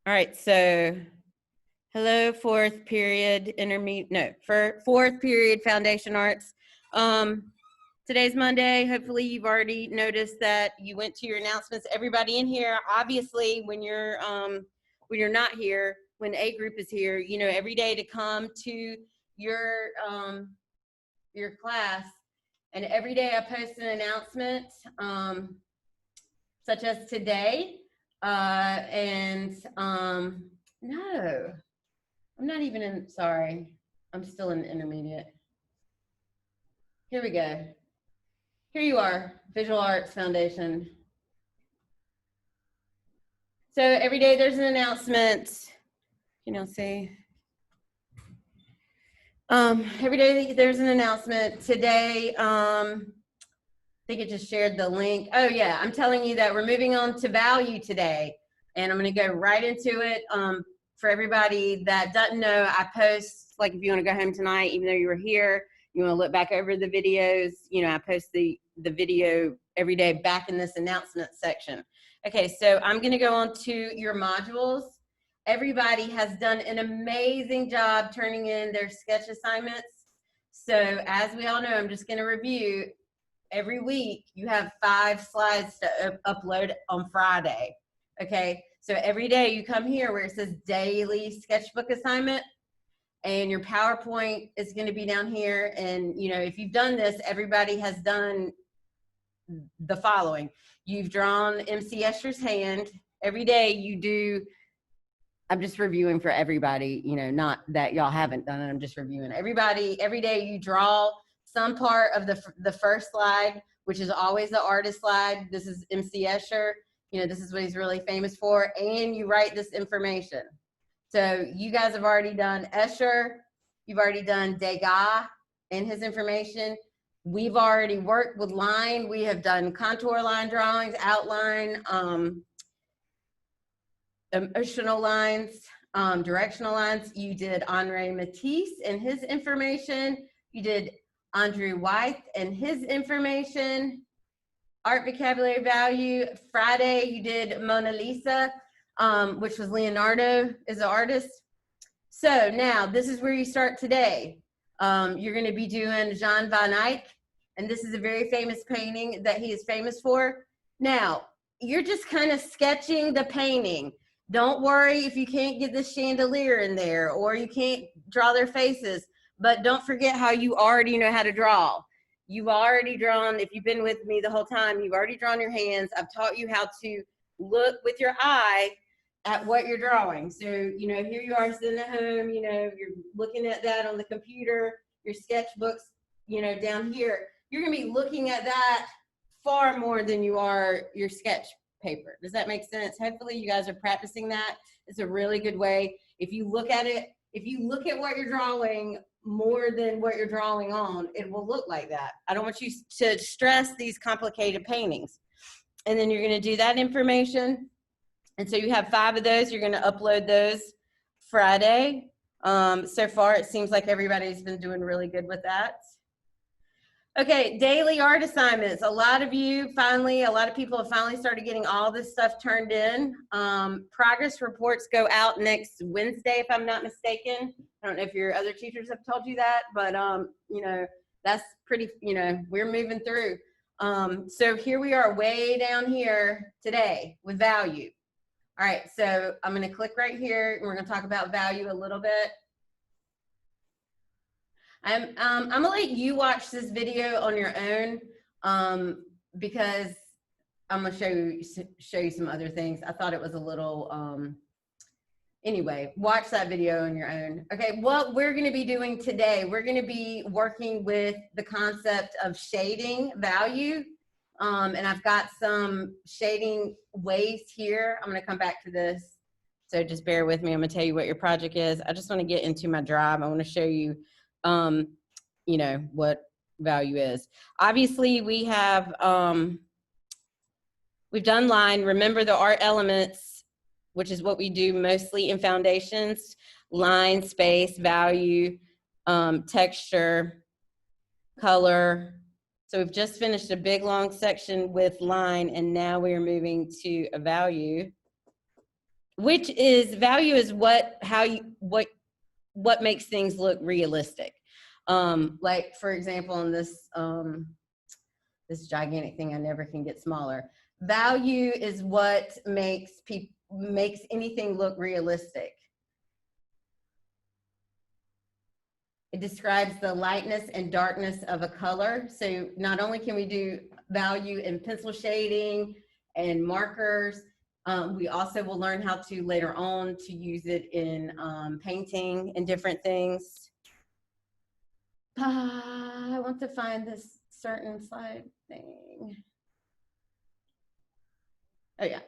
All right, so hello, fourth period fourth period foundation arts. Today's Monday. Hopefully you've already noticed that you went to your announcements. Everybody in here, obviously when you're not here, when A group is here, you know, every day to come to your class, and every day I post an announcement, such as today, no, I'm not even in, sorry, I'm still in intermediate. Here we go. Here you are, Visual Arts Foundation. So every day there's an announcement. You know, see. Every day there's an announcement. Today, I think it just shared the link. Oh yeah, I'm telling you that we're moving on to value today. And I'm gonna go right into it. For everybody that doesn't know, I post, like if you wanna go home tonight, even though you were here, you wanna look back over the videos, you know, I post the video every day back in this announcement section. Okay, so I'm gonna go on to your modules. Everybody has done an amazing job turning in their sketch assignments. So as we all know, I'm just gonna review. Every week you have 5 slides to upload on Friday. Okay, so every day you come here where it says daily sketchbook assignment, and your PowerPoint is going to be down here. And you know, if you've done this, everybody has done the following. You've drawn MC Escher's hand. Every day you do, I'm just reviewing for everybody, you know, not that y'all haven't done it, I'm just reviewing. Everybody, every day you draw some part of the first slide, which is always the artist slide. This is MC Escher. You know, this is what he's really famous for. And you write this information. So you guys have already done Escher. You've already done Degas and his information. We've already worked with line. We have done contour line drawings, outline, emotional lines, directional lines. You did Henri Matisse and his information. You did Andrew Wyeth and his information. Art vocabulary value. Friday you did Mona Lisa, which was Leonardo is the artist. So now this is where you start today. You're going to be doing Jan van Eyck, and this is a very famous painting that he is famous for. Now you're just kind of sketching the painting. Don't worry if you can't get the chandelier in there or you can't draw their faces, but don't forget how you already know how to draw. You've already drawn, if you've been with me the whole time, you've already drawn your hands. I've taught you how to look with your eye at what you're drawing. So, you know, here you are sitting at home, you know, you're looking at that on the computer, your sketchbooks, you know, down here. You're gonna be looking at that far more than you are your sketch paper. Does that make sense? Hopefully you guys are practicing that. It's a really good way. If you look at it, if you look at what you're drawing more than what you're drawing on, it will look like that. I don't want you to stress these complicated paintings. And then you're going to do that information. And so you have 5 of those. You're going to upload those Friday. So far, it seems like everybody's been doing really good with that. Okay, daily art assignments. A lot of people have finally started getting all this stuff turned in. Progress reports go out next Wednesday, if I'm not mistaken. I don't know if your other teachers have told you that, but you know, that's pretty, you know, we're moving through. So here we are way down here today with value. All right, so I'm gonna click right here and we're gonna talk about value a little bit. I'm gonna let you watch this video on your own because I'm gonna show you some other things. I thought it was a little, anyway, watch that video on your own. Okay, what we're gonna be doing today, we're gonna be working with the concept of shading value. And I've got some shading ways here. I'm gonna come back to this. So just bear with me, I'm gonna tell you what your project is. I just wanna get into my drive. I wanna show you you know, what value is. Obviously we have, we've done line. Remember the art elements, which is what we do mostly in foundations: line, space, value, texture, color. So we've just finished a big long section with line, and now we are moving to a value. which is value is what makes things look realistic. Like for example, in this this gigantic thing, I never can get smaller. Value is what makes anything look realistic. It describes the lightness and darkness of a color. So not only can we do value in pencil shading and markers, we also will learn how to later on to use it in painting and different things. I want to find this certain slide thing. Oh yeah.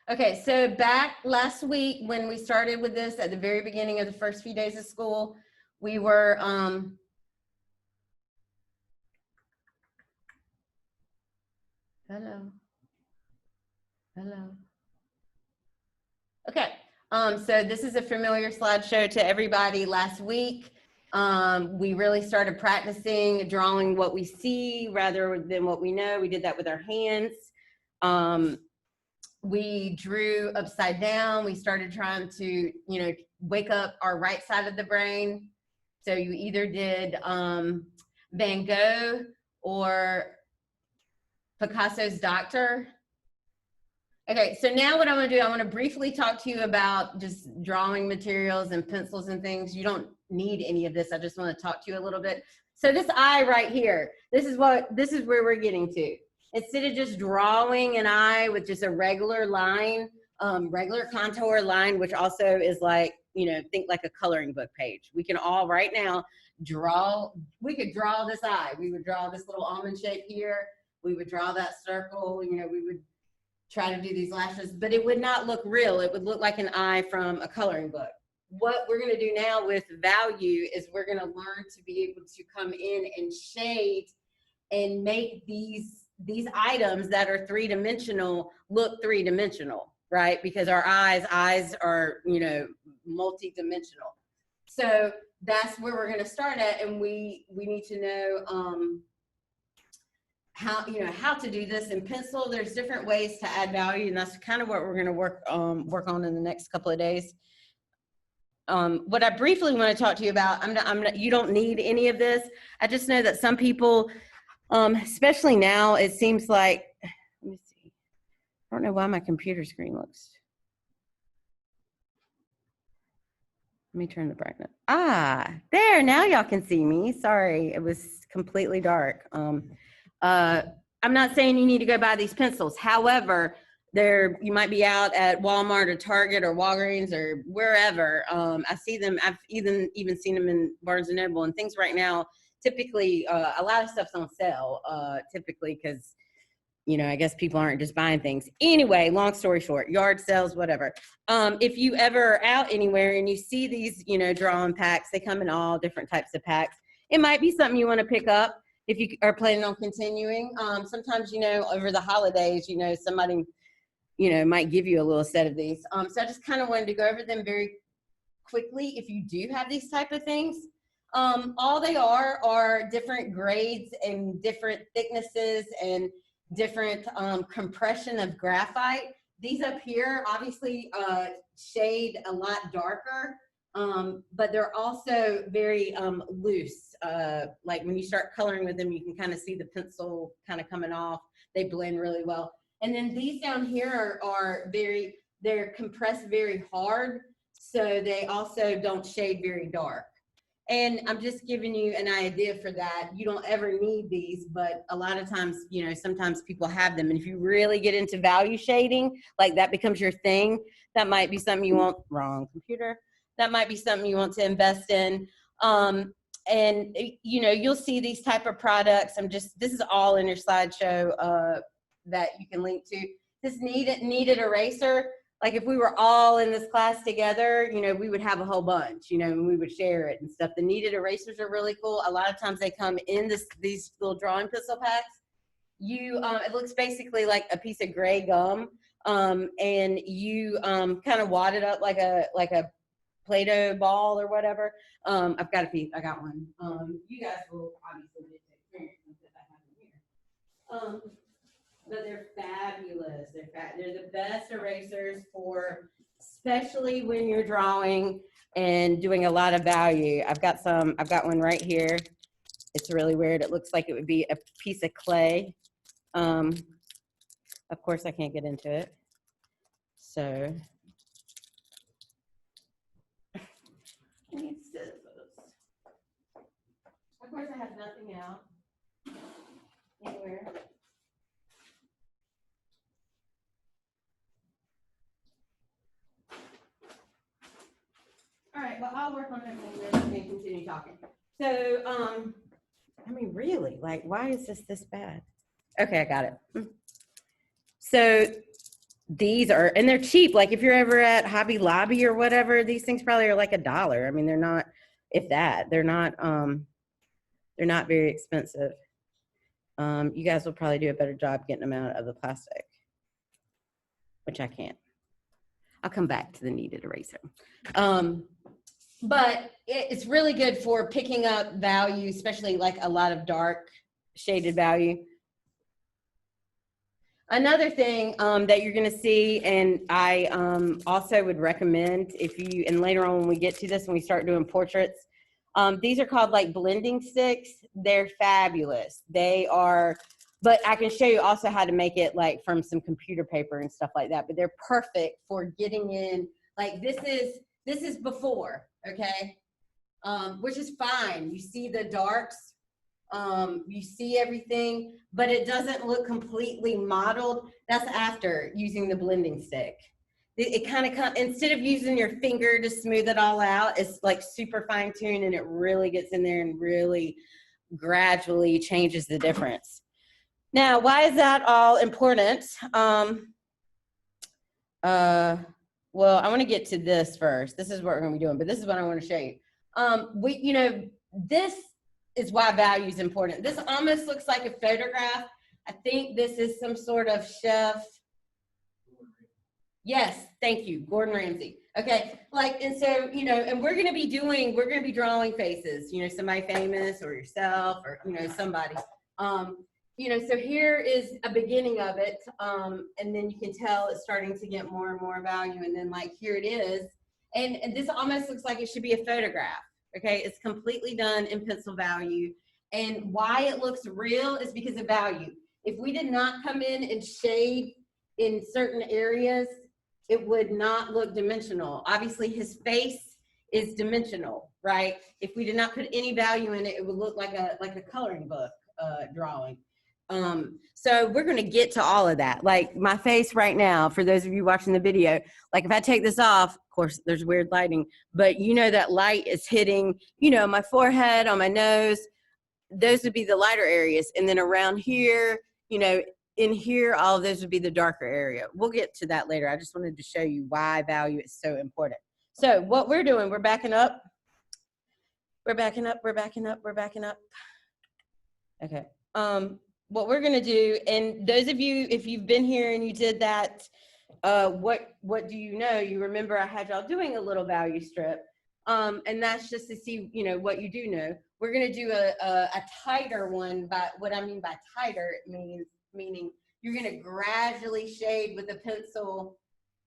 Okay, so back last week when we started with this at the very beginning of the first few days of school, we were hello. Okay, so this is a familiar slideshow to everybody. Last week, we really started practicing drawing what we see rather than what we know. We did that with our hands. We drew upside down. We started trying to, wake up our right side of the brain. So you either did Van Gogh or Picasso's Doctor. Okay, so now what I want to do, I want to briefly talk to you about just drawing materials and pencils and things. You don't need any of this. I just want to talk to you a little bit. So this eye right here, this is where we're getting to. Instead of just drawing an eye with just a regular line, regular contour line, which also is like, think like a coloring book page. We can all right now we could draw this eye. We would draw this little almond shape here. We would draw that circle, we would try to do these lashes, but it would not look real. It would look like an eye from a coloring book. What we're going to do now with value is we're going to learn to be able to come in and shade and make these items that are three-dimensional look three-dimensional, right? Because our eyes are, multi-dimensional. So that's where we're going to start at, and we need to know how to do this in pencil. There's different ways to add value, and that's kind of what we're going to work on in the next couple of days. What I briefly want to talk to you about, you don't need any of this. I just know that some people, especially now, it seems like, let me see. I don't know why my computer screen looks. Let me turn the brightness. There, now y'all can see me. Sorry, it was completely dark. I'm not saying you need to go buy these pencils. However, you might be out at Walmart or Target or Walgreens or wherever. I see them. I've even seen them in Barnes and Noble and things right now. Typically, a lot of stuff's on sale. Typically, because I guess people aren't just buying things. Anyway, long story short, yard sales, whatever. If you ever are out anywhere and you see these, drawing packs, they come in all different types of packs. It might be something you want to pick up if you are planning on continuing. Sometimes, over the holidays, somebody, might give you a little set of these. So I just kind of wanted to go over them very quickly. If you do have these type of things, all they are different grades and different thicknesses and different compression of graphite. These up here obviously shade a lot darker, but they're also very loose. Like when you start coloring with them, you can kind of see the pencil kind of coming off. They blend really well. And then these down here they're compressed very hard, so they also don't shade very dark. And I'm just giving you an idea for that. You don't ever need these, but a lot of times, sometimes people have them. And if you really get into value shading, like that becomes your thing, that might be something you want, wrong computer, that might be something you want to invest in. And you'll see these type of products. This is all in your slideshow that you can link to. This kneaded eraser. Like if we were all in this class together, we would have a whole bunch, and we would share it and stuff. The kneaded erasers are really cool. A lot of times they come in these little drawing pencil packs. It looks basically like a piece of gray gum, and you kind of wad it up like a Play-Doh ball or whatever. I've got a piece. I got one. You guys will obviously get to experience them because I have them here. But they're fabulous. They're the best erasers for especially when you're drawing and doing a lot of value. I've got one right here. It's really weird. It looks like it would be a piece of clay. Of course, I can't get into it. So, I need scissors. Of course, I have nothing out anywhere. All right, well, I'll work on everything and continue talking. So, I mean, really, like, why is this bad? Okay, I got it. So these are, and they're cheap. Like if you're ever at Hobby Lobby or whatever, these things probably are like $1. I mean, they're not, if that, they're not very expensive. You guys will probably do a better job getting them out of the plastic, which I can't. I'll come back to the kneaded eraser. But it's really good for picking up value, especially like a lot of dark shaded value. Another thing that you're going to see, and I also would recommend if you, and later on when we get to this, when we start doing portraits, these are called like blending sticks. They're fabulous. They are, but I can show you also how to make it like from some computer paper and stuff like that, but they're perfect for getting in, like this is before, okay? Which is fine. You see the darks, you see everything, but it doesn't look completely modeled. That's after using the blending stick. It kind of comes, instead of using your finger to smooth it all out, it's like super fine tuned and it really gets in there and really gradually changes the difference. Now, why is that all important? Well, I want to get to this first. This is what we're going to be doing, but this is what I want to show you. This is why value is important. This almost looks like a photograph. I think this is some sort of chef. Yes, thank you, Gordon Ramsay. Okay, like, and so, and we're going to be drawing faces, somebody famous or yourself or, somebody. So here is a beginning of it. And then you can tell it's starting to get more and more value. And then like, here it is. And this almost looks like it should be a photograph. Okay, it's completely done in pencil value. And why it looks real is because of value. If we did not come in and shade in certain areas, it would not look dimensional. Obviously his face is dimensional, right? If we did not put any value in it, it would look like a coloring book drawing. So we're going to get to all of that. Like my face right now, for those of you watching the video, like if I take this off, of course there's weird lighting, but that light is hitting, my forehead, on my nose, those would be the lighter areas. And then around here, in here, all of those would be the darker area. We'll get to that later. I just wanted to show you why value is so important. So what we're doing, we're backing up. We're backing up, we're backing up, we're backing up. Okay. What we're gonna do, and those of you, if you've been here and you did that, what do you know? You remember I had y'all doing a little value strip. And that's just to see, what you do know. We're gonna do a tighter one, but what I mean by tighter meaning you're gonna gradually shade with a pencil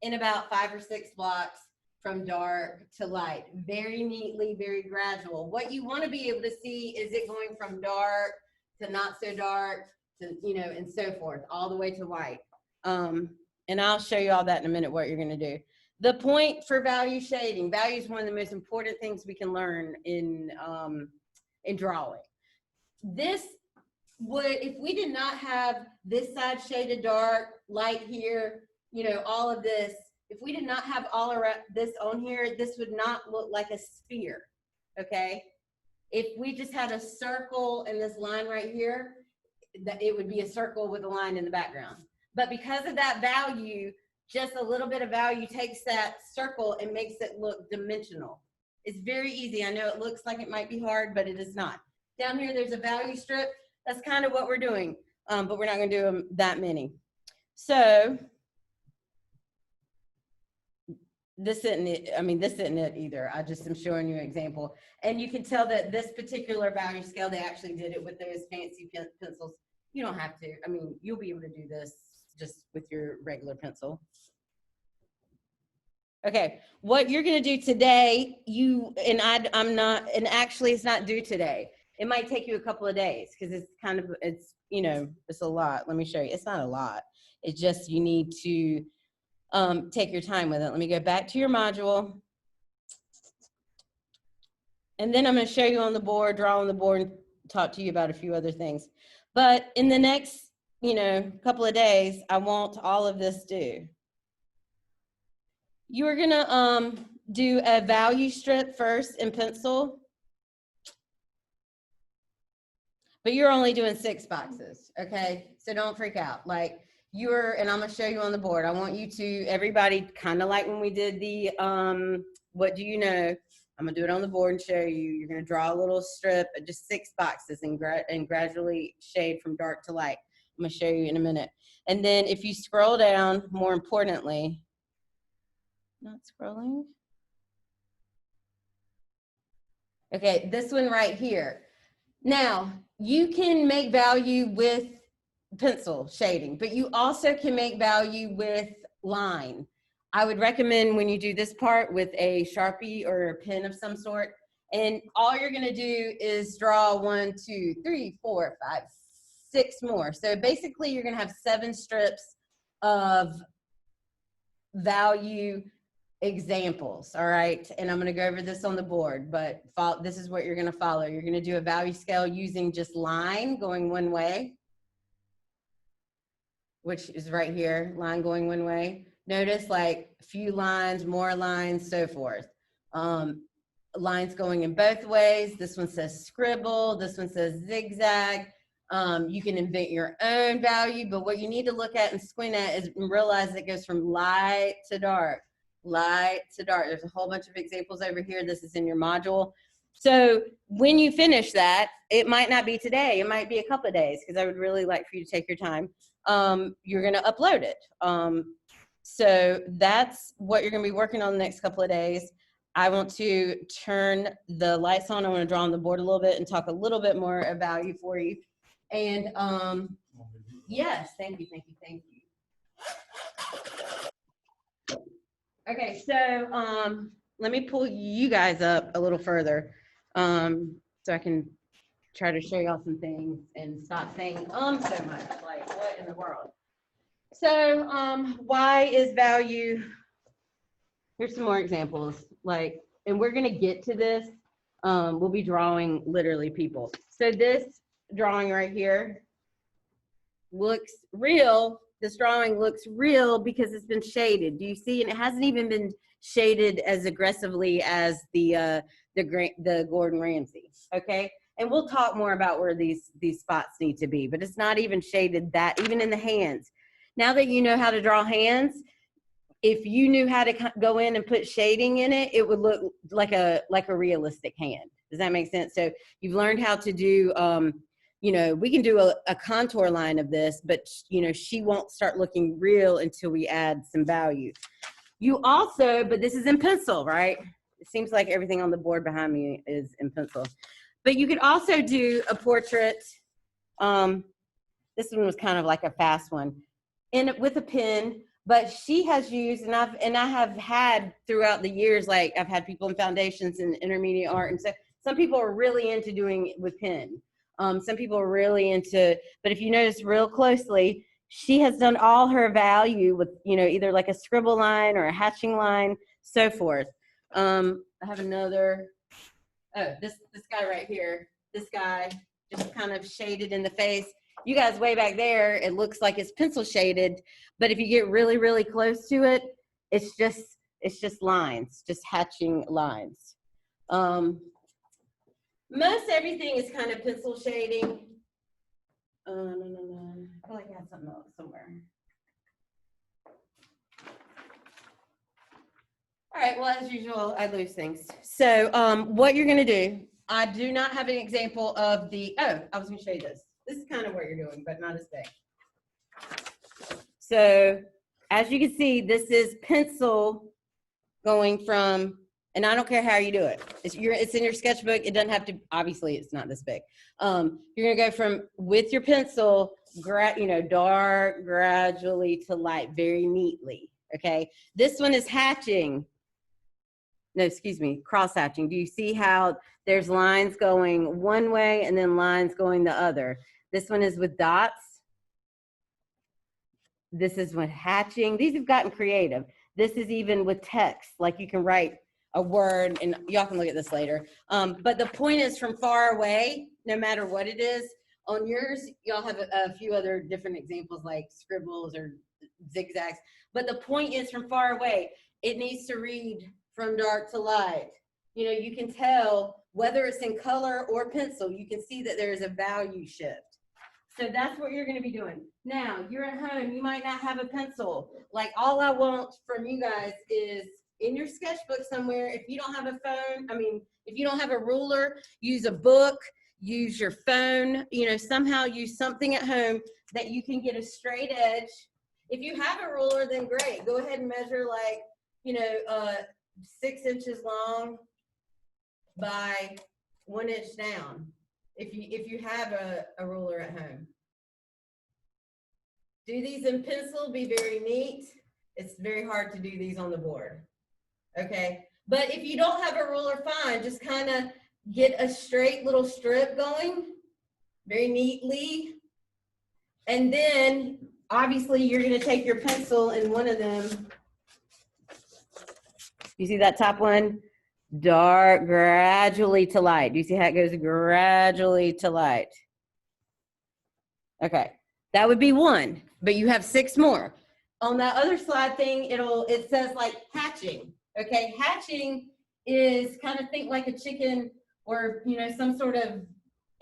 in about 5 or 6 blocks from dark to light, very neatly, very gradual. What you wanna be able to see is it going from dark to not so dark to, and so forth, all the way to white. And I'll show you all that in a minute, what you're gonna do. The point for value shading, value is one of the most important things we can learn in drawing. This would, if we did not have this side shaded dark, light here, all of this, if we did not have all around this on here, this would not look like a sphere, okay? If we just had a circle and this line right here, that it would be a circle with a line in the background. But because of that value, just a little bit of value takes that circle and makes it look dimensional. It's very easy. I know it looks like it might be hard, but it is not. Down here, there's a value strip. That's kind of what we're doing, but we're not going to do that many. So this isn't it. I mean, this isn't it either. I just am showing you an example. And you can tell that this particular value scale, they actually did it with those fancy pencils. You don't have to. I mean, you'll be able to do this just with your regular pencil. Okay, what you're gonna do today, I'm not, and actually it's not due today. It might take you a couple of days because it's, you know, it's a lot. Let me show you. It's not a lot. It's just you need to take your time with it. Let me go back to your module. And then I'm gonna show you on the board, draw on the board, and talk to you about a few other things. But in the next, you know, couple of days, I want all of this due. You're gonna do a value strip first in pencil, but you're only doing 6 boxes, okay? So don't freak out. Like and I'm gonna show you on the board. I want you to, everybody, kind of like when we did the what do you know? I'm gonna do it on the board and show you. You're gonna draw a little strip, just 6 boxes, and gradually shade from dark to light. I'm gonna show you in a minute. And then if you scroll down, more importantly, not scrolling. Okay, this one right here. Now, you can make value with pencil shading, but you also can make value with line. I would recommend when you do this part with a Sharpie or a pen of some sort, and all you're gonna do is draw 1, 2, 3, 4, 5, 6 more. So basically you're gonna have 7 strips of value examples, all right? And I'm gonna go over this on the board, but this is what you're gonna follow. You're gonna do a value scale using just line going one way, which is right here, line going one way. Notice like a few lines, more lines, so forth. Lines going in both ways. This one says scribble, this one says zigzag. You can invent your own value, but what you need to look at and squint at is realize it goes from light to dark. Light to dark. There's a whole bunch of examples over here. This is in your module. So when you finish that, it might not be today. It might be a couple of days because I would really like for you to take your time. You're going to upload it. So that's what you're going to be working on the next couple of days. I want to turn the lights on. I want to draw on the board a little bit and talk a little bit more about value for you. And yes, thank you, thank you, thank you. Okay, so let me pull you guys up a little further so I can try to show y'all some things and stop saying so much, like what in the world. So why is value? Here's some more examples, like, and we're gonna get to this. We'll be drawing literally people. So this drawing right here looks real. This drawing looks real because it's been shaded. Do you see? And it hasn't even been shaded as aggressively as the Gordon Ramsay. Okay, and we'll talk more about where these spots need to be. But it's not even shaded that even in the hands. Now that you know how to draw hands, if you knew how to go in and put shading in it, it would look like a realistic hand. Does that make sense? So you've learned how to do. You know, we can do a contour line of this, but you know, she won't start looking real until we add some value. You also, but this is in pencil, right? It seems like everything on the board behind me is in pencil. But you could also do a portrait. This one was kind of like a fast one, with a pen. But she has used, and I have had throughout the years, like I've had people in foundations and intermediate art, and so some people are really into doing it with pen. Some people are really into, but if you notice real closely, she has done all her value with, you know, either like a scribble line or a hatching line, so forth. I have another, this guy right here, this guy just kind of shaded in the face. You guys way back there, it looks like it's pencil shaded, but if you get really, really close to it, it's just lines, just hatching lines. Most everything is kind of pencil shading. No. I feel like I had something else somewhere. All right, well, as usual, I lose things. So what you're gonna do, I do not have an example of the, I was gonna show you this. This is kind of what you're doing, but not as big. So as you can see, this is pencil going from, and I don't care how you do it. It's in your sketchbook. It doesn't have to, obviously it's not this big. You're gonna go from, with your pencil, dark gradually to light very neatly, okay? This one is hatching. No, excuse me, cross hatching. Do you see how there's lines going one way and then lines going the other? This one is with dots. This is with hatching. These have gotten creative. This is even with text, like you can write a word, and y'all can look at this later. But the point is from far away, no matter what it is. On yours, y'all have a few other different examples like scribbles or zigzags. But the point is from far away, it needs to read from dark to light. You know, you can tell whether it's in color or pencil, you can see that there is a value shift. So that's what you're going to be doing. Now, you're at home, you might not have a pencil. Like, all I want from you guys is in your sketchbook somewhere, if you don't have a phone, if you don't have a ruler, use a book, use your phone, you know, somehow use something at home that you can get a straight edge. If you have a ruler, then great. Go ahead and measure, like, you know, 6 inches long by 1 inch down. If you have a ruler at home. Do these in pencil, be very neat. It's very hard to do these on the board, okay? But if you don't have a ruler, fine, just kind of get a straight little strip going, very neatly. And then, obviously, you're gonna take your pencil and one of them, you see that top one? Dark, gradually to light. Do you see how it goes gradually to light? Okay, that would be one, but you have 6 more. On that other slide thing, it says like hatching. Okay, hatching is kind of, think like a chicken or, you know, some sort of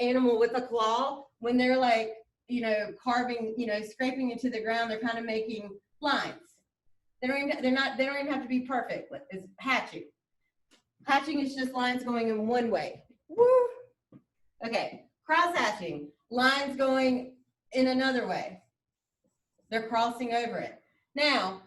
animal with a claw. When they're like, you know, carving, you know, scraping into the ground, they're kind of making lines. They don't even have to be perfect. It's hatching. Hatching is just lines going in one way. Woo. Okay, cross hatching, lines going in another way. They're crossing over it. Now,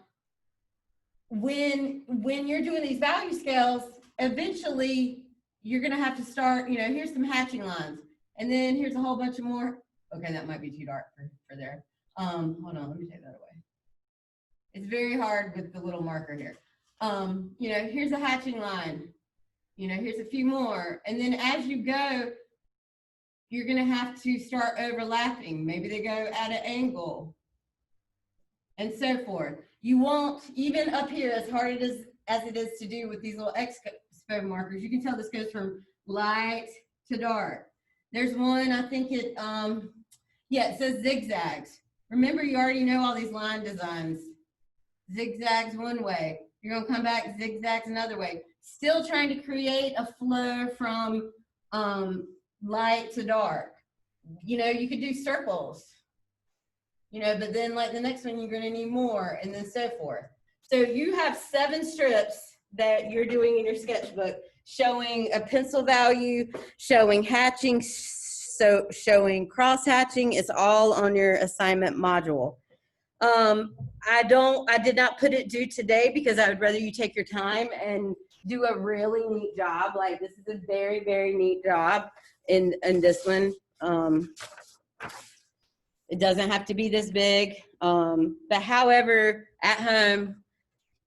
when you're doing these value scales, eventually you're gonna have to start, you know, here's some hatching lines, and then here's a whole bunch of more. Okay, that might be too dark for there. Hold on, let me take that away. It's very hard with the little marker here. You know, here's a hatching line. You know, here's a few more. And then as you go, you're gonna have to start overlapping. Maybe they go at an angle and so forth. You won't, even up here, as hard as it is to do with these little expo markers, you can tell this goes from light to dark. There's one, I think it says zigzags. Remember, you already know all these line designs. Zigzags one way, you're gonna come back, zigzags another way. Still trying to create a flow from light to dark. You know, you could do circles, you know, but then like the next one, you're gonna need more, and then so forth. So you have 7 strips that you're doing in your sketchbook, showing a pencil value, showing hatching, so showing cross hatching. It's all on your assignment module. I did not put it due today because I would rather you take your time and do a really neat job. Like, this is a very, very neat job in this one. It doesn't have to be this big. But however, at home,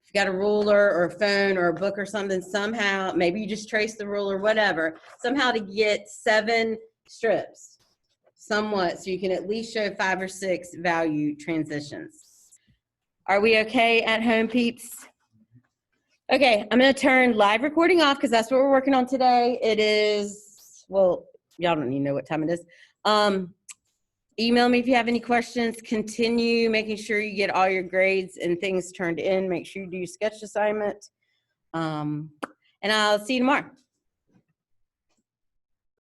if you got a ruler or a phone or a book or something, somehow, maybe you just trace the ruler, whatever, somehow to get 7 strips, somewhat, so you can at least show 5 or 6 value transitions. Are we okay at home, peeps? Okay, I'm gonna turn live recording off because that's what we're working on today. It is, well, y'all don't even know what time it is. Email me if you have any questions. Continue making sure you get all your grades and things turned in. Make sure you do your sketch assignment. And I'll see you tomorrow.